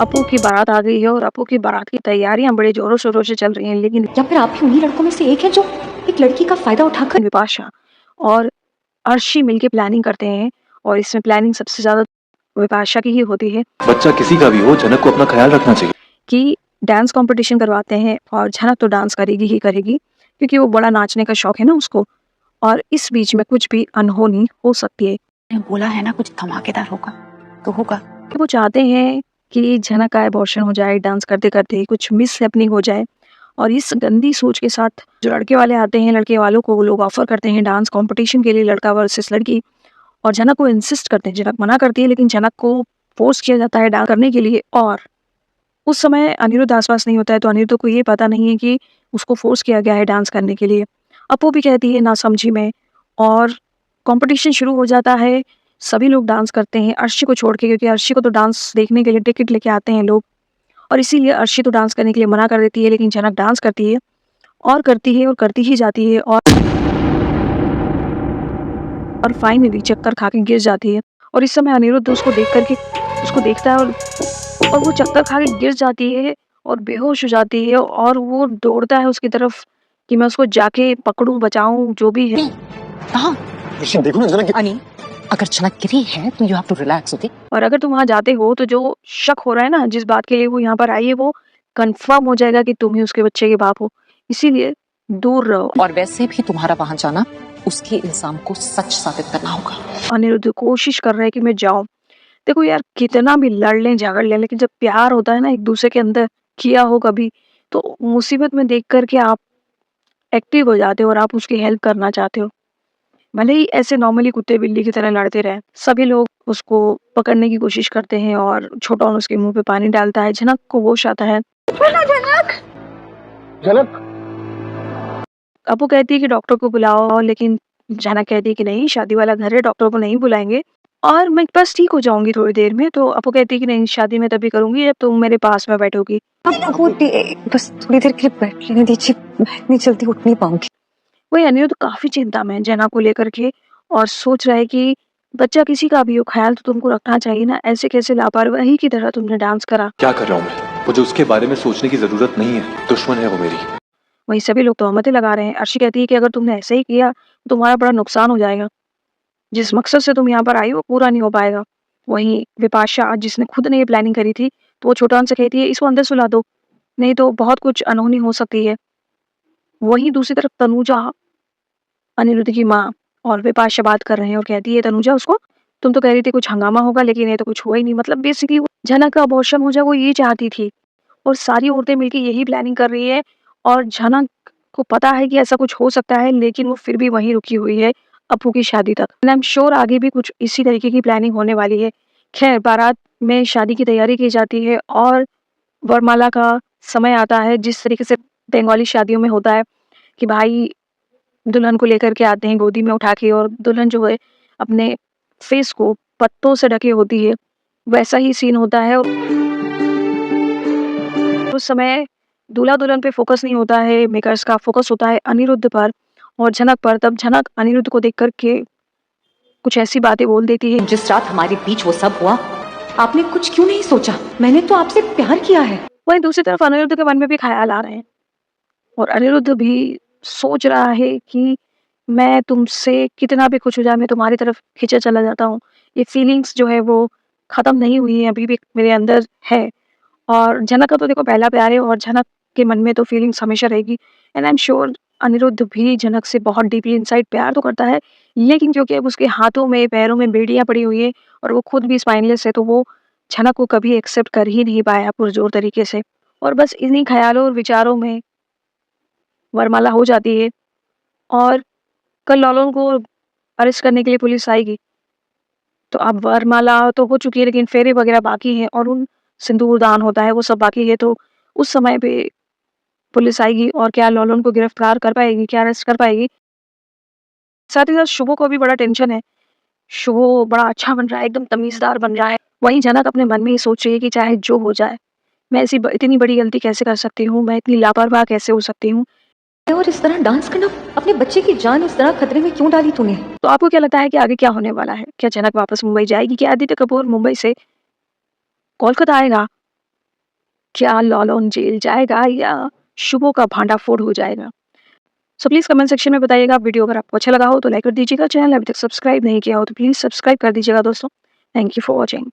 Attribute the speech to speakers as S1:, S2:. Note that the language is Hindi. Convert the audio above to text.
S1: अपू की बारात आ गई है और अपू की बारात की तैयारियां बड़े जोरों शोरों से चल रही हैं, लेकिन
S2: या फिर आप भी उन्हीं लड़कों में से एक है जो एक लड़की का फायदा उठाकर
S1: विपाशा और अर्शी मिलके प्लानिंग करते हैं और इसमें प्लानिंग सबसे ज्यादा विपाशा की ही होती है
S3: बच्चा किसी का भी हो, जनक को अपना ख्याल रखना चाहिए।
S1: कि डांस कंपटीशन करवाते हैं और झनक तो डांस करेगी ही करेगी क्योंकि वो बड़ा नाचने का शौक है ना उसको। और इस बीच में कुछ भी अनहोनी हो सकती है।
S2: बोला है ना कुछ धमाकेदार होगा तो होगा।
S1: वो चाहते हैं कि झनक का एबॉर्शन हो जाए, डांस करते करते कुछ मिस हैपनिंग हो जाए। और इस गंदी सोच के साथ जो लड़के वाले आते हैं, लड़के वालों को वो लोग ऑफर करते हैं डांस कंपटीशन के लिए, लड़का वर्सेस लड़की। और झनक को इंसिस्ट करते हैं, झनक मना करती है लेकिन झनक को फोर्स किया जाता है डांस करने के लिए। और उस समय अनिरुद्ध आसपास नहीं होता है तो अनिरुद्ध को ये पता नहीं है कि उसको फोर्स किया गया है डांस करने के लिए। अपू भी कहती है ना समझी में। और कंपटीशन शुरू हो जाता है, सभी लोग डांस करते हैं अर्शी को छोड़ के, क्योंकि अर्शी को तो डांस देखने के लिए टिकट लेके आते हैं लोग। और इसीलिए अर्शी तो डांस करने के लिए मना कर देती है, लेकिन झनक डांस करती है और करती है और करती ही जाती है। और फाइनली चक्कर खा के गिर जाती है। और इस समय अनिरुद्ध उसको देख करके उसको देखता है और वो चक्कर खा के गिर जाती है और बेहोश हो जाती है। और वो दौड़ता है उसकी तरफ कि मैं उसको जाके पकड़ूं, बचाऊं, जो भी है।
S2: कहाँ
S3: देखो ना जनक,
S2: अनी, अगर झनक गिरी है तो you have to relax, okay.
S1: और अगर तुम वहां जाते हो तो जो शक हो रहा है ना, जिस बात के लिए वो यहाँ पर आई है, वो कंफर्म हो जाएगा कि तुम ही उसके बच्चे के बाप हो। इसीलिए दूर रहो।
S2: और वैसे भी तुम्हारा वहां जाना उसके इल्जाम को सच साबित करना होगा।
S1: अनिरुद्ध कोशिश कर रहा है कि मैं जाऊं। देखो यार, कितना भी लड़ लें झगड़ लें, लेकिन जब प्यार होता है ना एक दूसरे के अंदर किया हो कभी, तो मुसीबत में देख करके आप एक्टिव हो जाते हो और आप उसकी हेल्प करना चाहते हो। भले ही ऐसे नॉर्मली कुत्ते बिल्ली की तरह लड़ते रहे, सभी लोग उसको पकड़ने की कोशिश करते हैं और छोटा उसके मुंह पे पानी डालता है। झनक को होश आता है।
S3: जनक
S1: अपू कहती है कि डॉक्टर को बुलाओ, लेकिन झनक कहती है कि नहीं, शादी वाला घर है, डॉक्टर को नहीं बुलाएंगे और मैं बस ठीक हो जाऊंगी थोड़ी देर में। तो अपू कहती है कि नहीं, शादी में तभी करूंगी जब तुम मेरे पास में बैठोगी।
S2: बस थोड़ी देर के लिए बैठ लेने दीजिए, मैं इतनी जल्दी उठ नहीं पाऊंगी।
S1: वही अनिरुद्ध तो काफी चिंता में है झनक को लेकर के और सोच रहा है कि बच्चा किसी का भी हो, ख्याल तो तुमको रखना चाहिए ना, ऐसे कैसे लापरवाही की तरह तुमने डांस करा।
S3: क्या कर रहा हूँ मैं? मुझे उसके बारे में सोचने की जरूरत नहीं है, दुश्मन है वो मेरी।
S1: वही सभी लोग तोहमतें लगा रहे हैं। अर्शी कहती है कि अगर तुमने ऐसे ही किया तो तुम्हारा बड़ा नुकसान हो जाएगा, जिस मकसद से तुम यहाँ पर आई वो पूरा नहीं हो पाएगा। वहीं विपाशा, जिसने खुद ने ये प्लानिंग करी थी, तो वो छोटा से कहती है इसको अंदर सुला दो, नहीं तो बहुत कुछ अनहोनी हो सकती है। वहीं दूसरी तरफ तनुजा, अनिरुद्ध की माँ, और विपाशा बात कर रहे हैं और कहती है तनुजा उसको, तुम तो कह रही थी कुछ हंगामा होगा लेकिन ये तो कुछ हुआ ही नहीं। मतलब बेसिकली झनक का अबॉर्शन हो जाए वो ये चाहती थी और सारी औरतें मिलकर यही प्लानिंग कर रही है। और झनक को पता है कि ऐसा कुछ हो सकता है, लेकिन वो फिर भी वहीं रुकी हुई है अपू की शादी तक। एंड आई एम श्योर आगे भी कुछ इसी तरीके की प्लानिंग होने वाली है। खैर, बारात में शादी की तैयारी की जाती है और वरमाला का समय आता है। जिस तरीके से बंगाली शादियों में होता है कि भाई दुल्हन को लेकर के आते हैं गोदी में उठा के, और दुल्हन जो है अपने फेस को पत्तों से ढके होती है, वैसा ही सीन होता है। और उस समय दूल्हा दुल्हन पे फोकस नहीं होता है, मेकर्स का फोकस होता है अनिरुद्ध पर और झनक पर। तब झनक अनिरुद्ध को देख करके कुछ ऐसी बातें बोल देती है।
S2: जिस रात हमारे बीच वो सब हुआ, आपने कुछ क्यों नहीं सोचा? मैंने तो आपसे प्यार किया है।
S1: वहीं दूसरी तरफ अनिरुद्ध के मन में भी ख्याल आ रहे हैं और अनिरुद्ध भी सोच रहा है कि मैं तुमसे कितना भी कुछ हो जाए, मैं तुम्हारी तरफ खींचा चला जाता हूँ। ये फीलिंग्स जो है वो खत्म नहीं हुई है, अभी भी मेरे अंदर है। और झनक का तो देखो पहला प्यार है और झनक के मन में तो फीलिंग्स हमेशा रहेगी। And I am sure Aniruddh भी झनक से बहुत डीपली इनसाइड प्यार तो करता है, लेकिन क्योंकि अब उसके हाथों में पैरों में बेड़ियां पड़ी हुई है और वो खुद भी स्पाइनलेस है, तो वो झनक को कभी एक्सेप्ट कर ही नहीं पाया पुरजोर तरीके से। और बस इन्हीं ख्यालों और विचारों में वरमाला हो जाती है और कल लॉलन को अरेस्ट करने के लिए पुलिस आएगी। तो अब वरमाला तो हो चुकी है लेकिन फेरे वगैरह बाकी हैं और उन सिंदूर दान होता है वो सब बाकी है। तो उस समय पे पुलिस आएगी और क्या लॉलन को गिरफ्तार कर पाएगी, क्या अरेस्ट कर पाएगी। साथ ही साथ शुभो को भी बड़ा टेंशन है। शुभो बड़ा अच्छा बन रहा है, एकदम तमीजदार बन रहा है। वहीं झनक अपने मन में ही सोच रही है कि चाहे जो हो जाए, मैं इतनी बड़ी गलती कैसे कर सकती हूँ, मैं इतनी लापरवाह कैसे हो सकती हूँ।
S2: और इस तरह डांस करना, अपने बच्चे की जान इस तरह खतरे में क्यों डाली तूने?
S1: तो आपको क्या लगता है कि आगे क्या होने वाला है? क्या झनक वापस मुंबई जाएगी? क्या आदित्य कपूर मुंबई से कोलकाता आएगा? क्या लॉलन जेल जाएगा या शुभो का भांडाफोड़ हो जाएगा? सो प्लीज़ कमेंट सेक्शन में बताइएगा। वीडियो अगर आपको अच्छा लगा हो तो लाइक कर दीजिएगा। चैनल अभी तक सब्सक्राइब नहीं किया हो तो प्लीज़ सब्सक्राइब कर दीजिएगा दोस्तों। Thank you for watching.